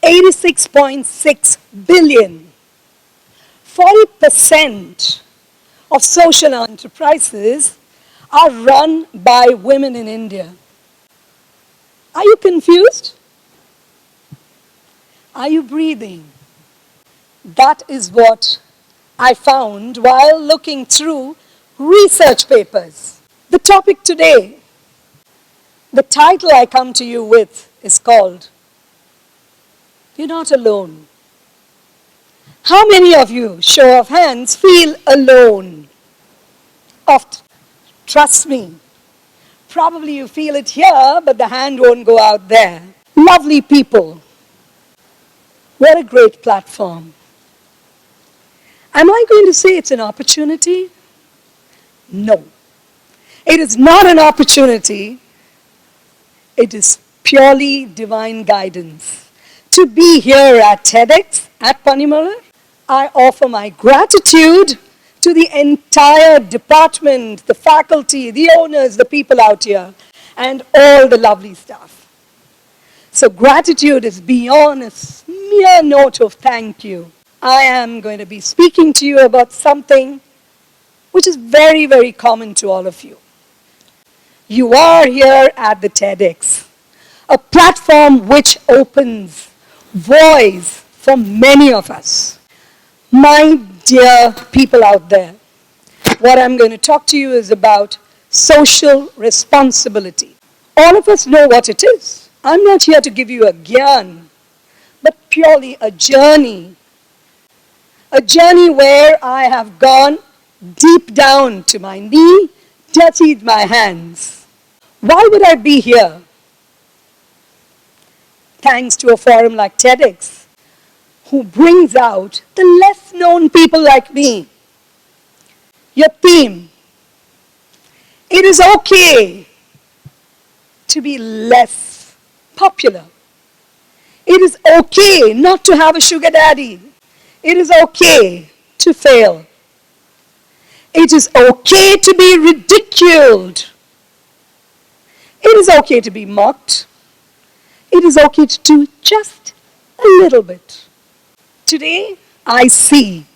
86.6 billion. 40% of social enterprises are run by women in India. Are you confused? Are you breathing? That is what I found while looking through research papers. The topic today, the title I come to you with is called, You're Not Alone. How many of you, show of hands, feel alone? Oft, trust me. Probably you feel it here, but the hand won't go out there. Lovely people. What a great platform. Am I going to say it's an opportunity? No. It is not an opportunity. It is purely divine guidance. To be here at TEDx at Panimalar, I offer my gratitude to the entire department, the faculty, the owners, the people out here, and all the lovely staff. So gratitude is beyond a mere note of thank you. I am going to be speaking to you about something which is very, very common to all of you. You are here at the TEDx, a platform which opens voice for many of us. My dear people out there, what I'm going to talk to you is about social responsibility. All of us know what it is. I'm not here to give you a gyan, but purely a journey. A journey where I have gone deep down to my knee, dirtied my hands. Why would I be here? Thanks to a forum like TEDx, who brings out the less known people like me. Your theme, it is okay to be less popular. It is okay not to have a sugar daddy. It is okay to fail. It is okay to be ridiculed. It is okay to be mocked. It is okay to do just a little bit. Today, I see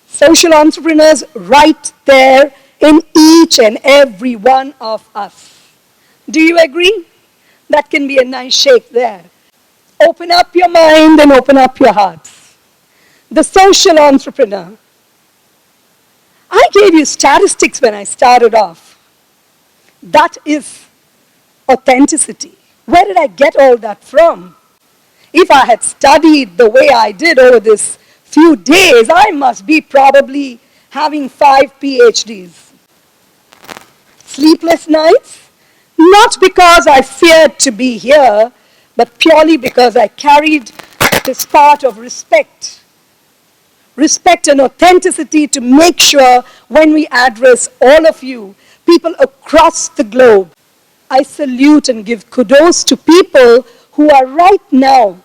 social entrepreneurs right there in each and every one of us. Do you agree? That can be a nice shake there. Open up your mind and open up your hearts. The social entrepreneur. I gave you statistics when I started off. That is authenticity. Where did I get all that from? If I had studied the way I did over this few days, I must be probably having 5 PhDs. Sleepless nights? Not because I feared to be here, but purely because I carried this part of respect. Respect and authenticity to make sure when we address all of you, people across the globe, I salute and give kudos to people who are right now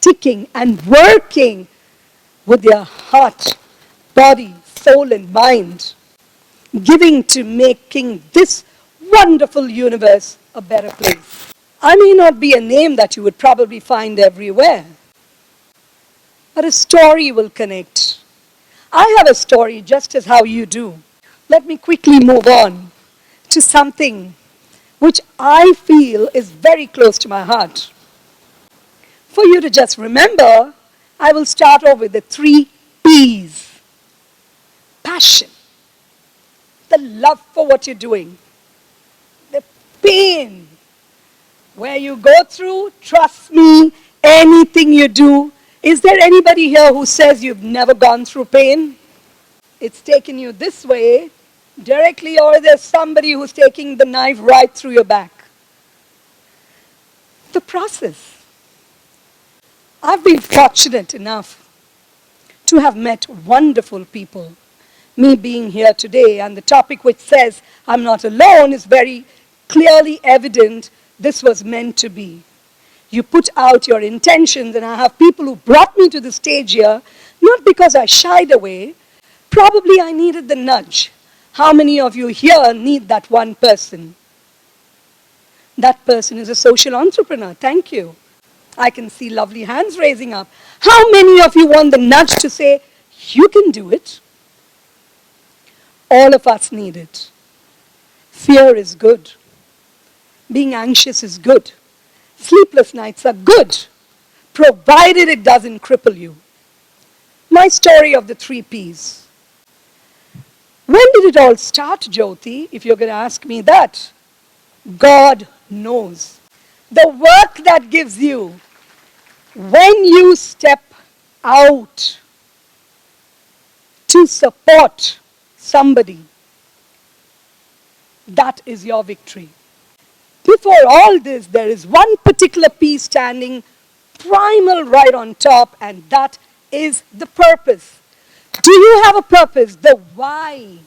ticking and working with their heart, body, soul, and mind, giving to making this wonderful universe a better place. I may not be a name that you would probably find everywhere, but a story will connect. I have a story just as how you do. Let me quickly move on to something which I feel is very close to my heart. For you to just remember, I will start off with the 3 P's. Passion, the love for what you're doing, the pain, where you go through, trust me, anything you do. Is there anybody here who says you've never gone through pain? It's taken you this way directly, or there's somebody who's taking the knife right through your back. The process. I've been fortunate enough to have met wonderful people. Me being here today, and the topic which says I'm not alone is very clearly evident. This was meant to be. You put out your intentions, and I have people who brought me to the stage here, not because I shied away. Probably I needed the nudge. How many of you here need that one person? That person is a social entrepreneur. Thank you. I can see lovely hands raising up. How many of you want the nudge to say, you can do it? All of us need it. Fear is good. Being anxious is good. Sleepless nights are good, provided it doesn't cripple you. My story of the 3 Ps. When did it all start, Jyothi, if you're going to ask me that? God knows. The work that gives you, when you step out to support somebody, that is your victory. Before all this, there is one particular piece standing primal right on top, and that is the purpose. Do you have a purpose? The why.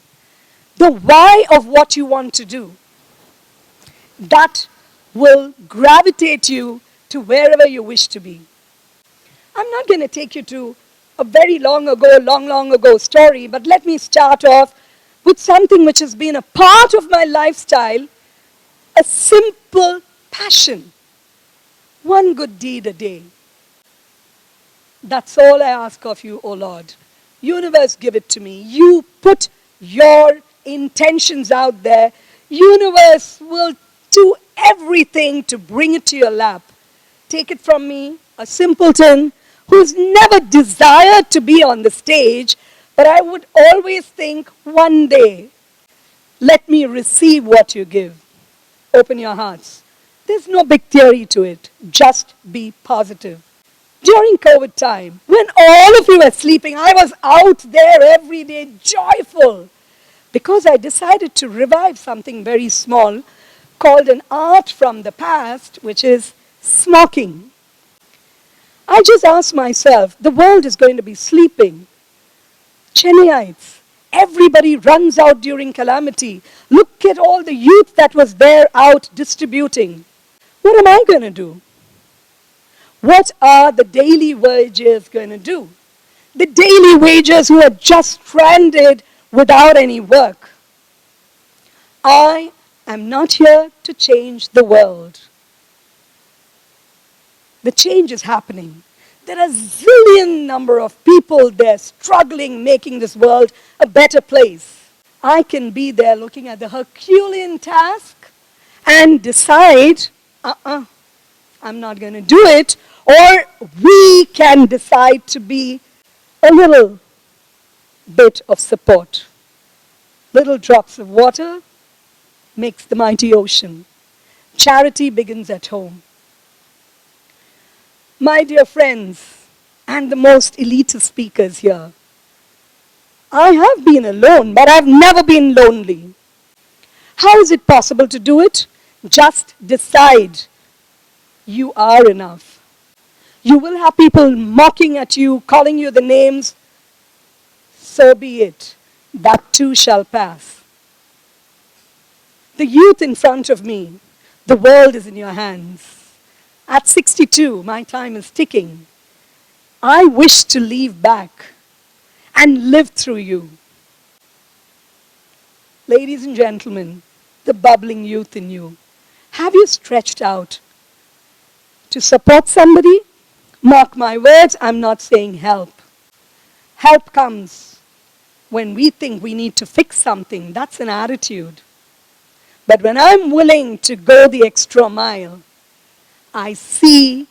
The why of what you want to do. That will gravitate you to wherever you wish to be. I'm not going to take you to a very long ago story, but let me start off with something which has been a part of my lifestyle, a simple passion. One good deed a day. That's all I ask of you, O Lord. Universe, give it to me. You put your intentions out there. Universe will do everything to bring it to your lap. Take it from me, a simpleton who's never desired to be on the stage, but I would always think, one day, let me receive what you give. Open your hearts. There's no big theory to it. Just be positive. During COVID time, when all of you were sleeping, I was out there every day, joyful, because I decided to revive something very small called an art from the past, which is smoking. I just asked myself, the world is going to be sleeping. Chennaiites, everybody runs out during calamity. Look at all the youth that was there out distributing. What am I going to do? What are the daily wagers going to do? The daily wagers who are just stranded without any work. I am not here to change the world. The change is happening. There are a zillion number of people there struggling, making this world a better place. I can be there looking at the Herculean task and decide, I'm not going to do it. Or we can decide to be a little bit of support. Little drops of water makes the mighty ocean. Charity begins at home. My dear friends, and the most elitist speakers here, I have been alone, but I've never been lonely. How is it possible to do it? Just decide you are enough. You will have people mocking at you, calling you the names. So be it. That too shall pass. The youth in front of me, the world is in your hands. At 62, my time is ticking. I wish to leave back and live through you. Ladies and gentlemen, the bubbling youth in you, have you stretched out to support somebody? Mark my words, I'm not saying help. Help comes when we think we need to fix something. That's an attitude. But when I'm willing to go the extra mile, I see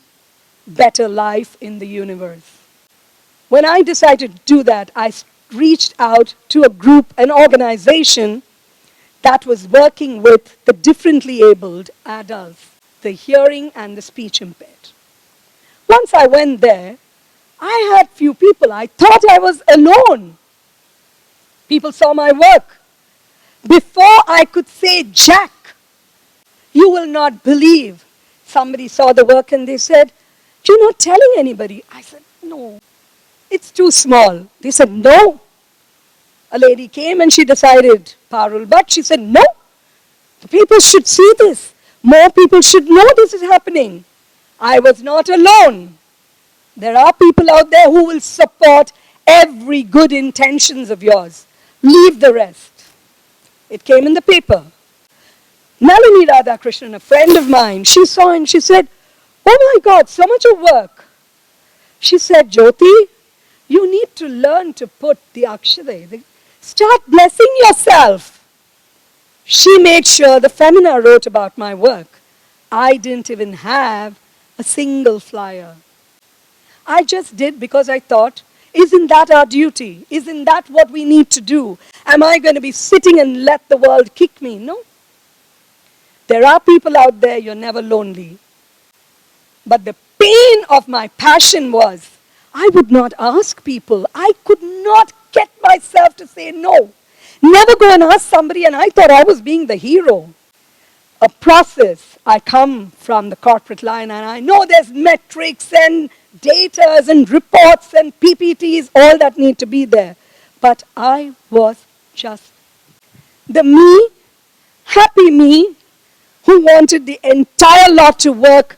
better life in the universe. When I decided to do that, I reached out to a group, an organization that was working with the differently abled adults, the hearing and the speech impaired. Once I went there, I had few people. I thought I was alone. People saw my work. Before I could say Jack, you will not believe. Somebody saw the work and they said, you're not telling anybody. I said, no, it's too small. They said, no. A lady came and she decided, Parul, but she said, no, the people should see this. More people should know this is happening. I was not alone. There are people out there who will support every good intentions of yours. Leave the rest. It came in the paper. Nalini Radhakrishnan, a friend of mine, she saw and she said, Oh my God, so much of work. She said, Jyothi, you need to learn to put the akshare. Start blessing yourself. She made sure the Femina wrote about my work. I didn't even have a single flyer. I just did because I thought, isn't that our duty? Isn't that what we need to do? Am I going to be sitting and let the world kick me? No. There are people out there, you're never lonely. But the pain of my passion was, I would not ask people. I could not get myself to say no. Never go and ask somebody, and I thought I was being the hero. A process. I come from the corporate line, and I know there's metrics and data and reports and PPTs, all that need to be there. But I was just the me, happy me, who wanted the entire lot to work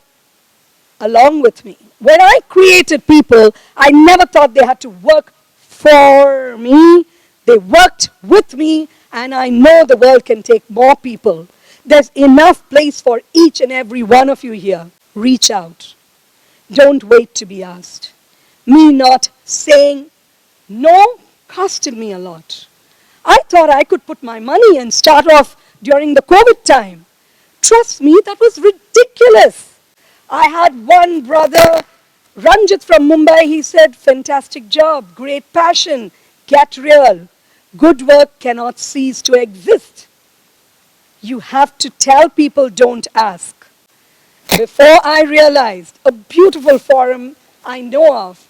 along with me. When I created people, I never thought they had to work for me. They worked with me, and I know the world can take more people. There's enough place for each and every one of you here. Reach out. Don't wait to be asked. Me not saying no costed me a lot. I thought I could put my money and start off during the COVID time. Trust me, that was ridiculous. I had one brother, Ranjit from Mumbai, he said, fantastic job, great passion, get real. Good work cannot cease to exist. You have to tell people, don't ask. Before I realized, a beautiful forum I know of,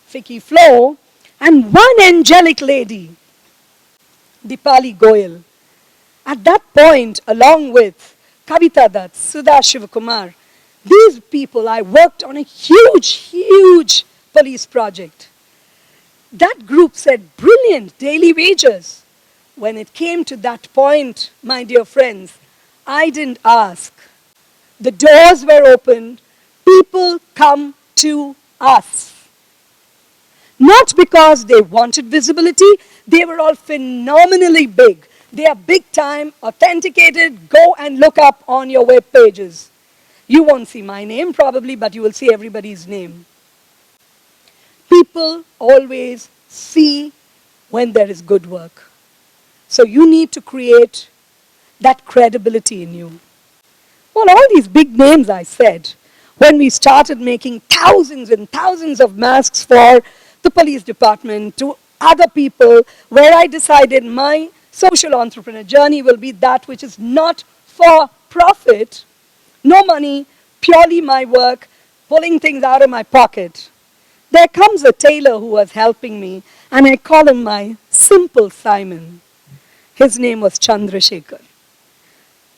Vicky Flo, and one angelic lady, Dipali Goyal. At that point, along with Kavita Dutt, Sudha Shivakumar, these people, I worked on a huge police project. That group said, brilliant, daily wages. When it came to that point, my dear friends, I didn't ask. The doors were opened. People come to us. Not because they wanted visibility. They were all phenomenally big. They are big time, authenticated. Go and look up on your web pages. You won't see my name probably, but you will see everybody's name. People always see when there is good work. So you need to create that credibility in you. Well, all these big names I said, when we started making thousands and thousands of masks for the police department, to other people, where I decided my social entrepreneur journey will be that which is not for profit, no money, purely my work, pulling things out of my pocket. There comes a tailor who was helping me, and I call him my simple Simon. His name was Chandrasekhar.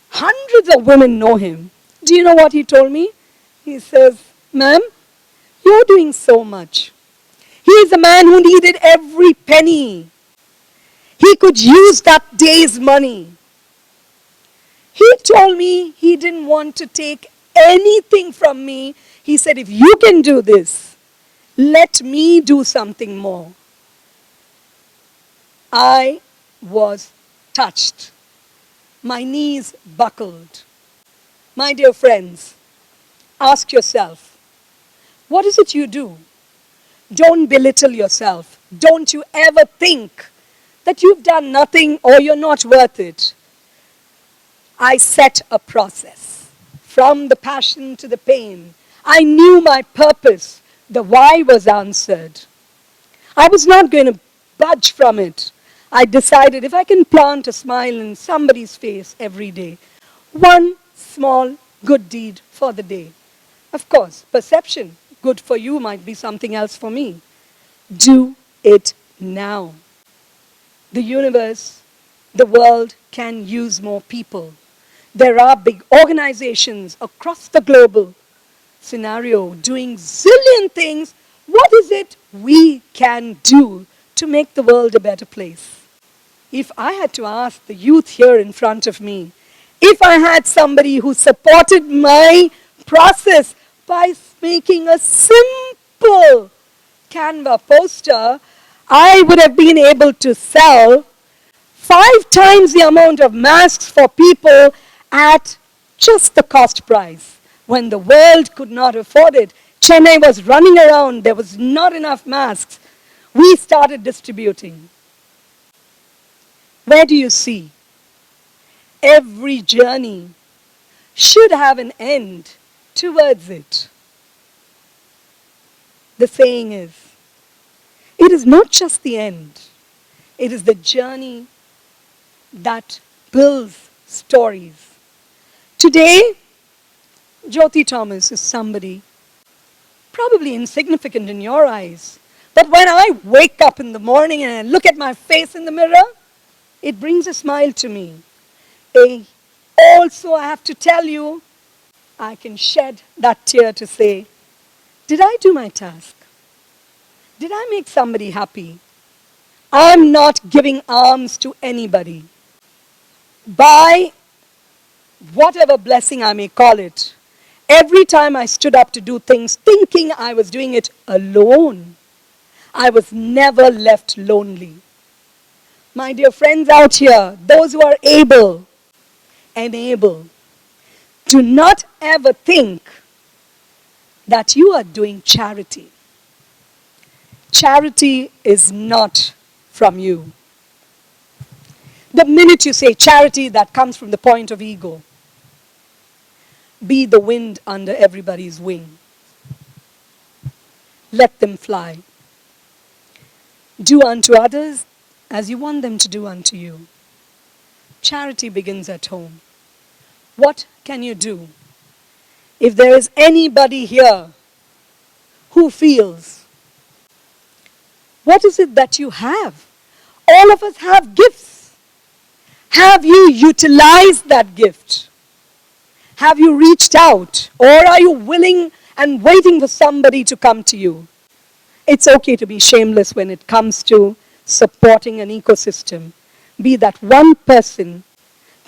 Hundreds of women know him. Do you know what he told me? He says, ma'am, you're doing so much. He is a man who needed every penny. He could use that day's money. He told me he didn't want to take anything from me. He said, if you can do this, let me do something more. I was touched. My knees buckled. My dear friends, ask yourself, what is it you do? Don't belittle yourself. Don't you ever think that you've done nothing or you're not worth it. I set a process from the passion to the pain. I knew my purpose. The why was answered. I was not going to budge from it. I decided if I can plant a smile in somebody's face every day, one small good deed for the day. Of course, perception, good for you might be something else for me. Do it now. The universe, the world can use more people. There are big organizations across the global scenario doing zillion things. What is it we can do to make the world a better place? If I had to ask the youth here in front of me, if I had somebody who supported my process by making a simple Canva poster, I would have been able to sell 5 times the amount of masks for people at just the cost price. when the world could not afford it. Chennai was running around, there was not enough masks. We started distributing. Where do you see? Every journey should have an end towards it. The saying is, it is not just the end, it is the journey that builds stories. Today, Jyothi Thomas is somebody probably insignificant in your eyes. But when I wake up in the morning and I look at my face in the mirror, it brings a smile to me. Also, I have to tell you, I can shed that tear to say, did I do my task? Did I make somebody happy? I'm not giving alms to anybody. By whatever blessing I may call it, every time I stood up to do things thinking I was doing it alone, I was never left lonely. My dear friends out here, those who are able and able, do not ever think that you are doing charity. Charity is not from you. The minute you say charity, that comes from the point of ego. Be the wind under everybody's wing. Let them fly. Do unto others as you want them to do unto you. Charity begins at home. What can you do? If there is anybody here who feels, what is it that you have? All of us have gifts. Have you utilized that gift? Have you reached out? Or are you willing and waiting for somebody to come to you? It's okay to be shameless when it comes to supporting an ecosystem. Be that one person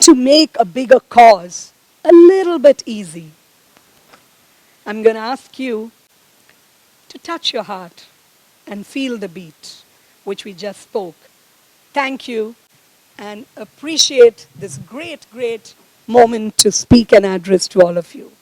to make a bigger cause a little bit easy. I'm going to ask you to touch your heart and feel the beat, which we just spoke. Thank you and appreciate this great, great moment to speak and address to all of you.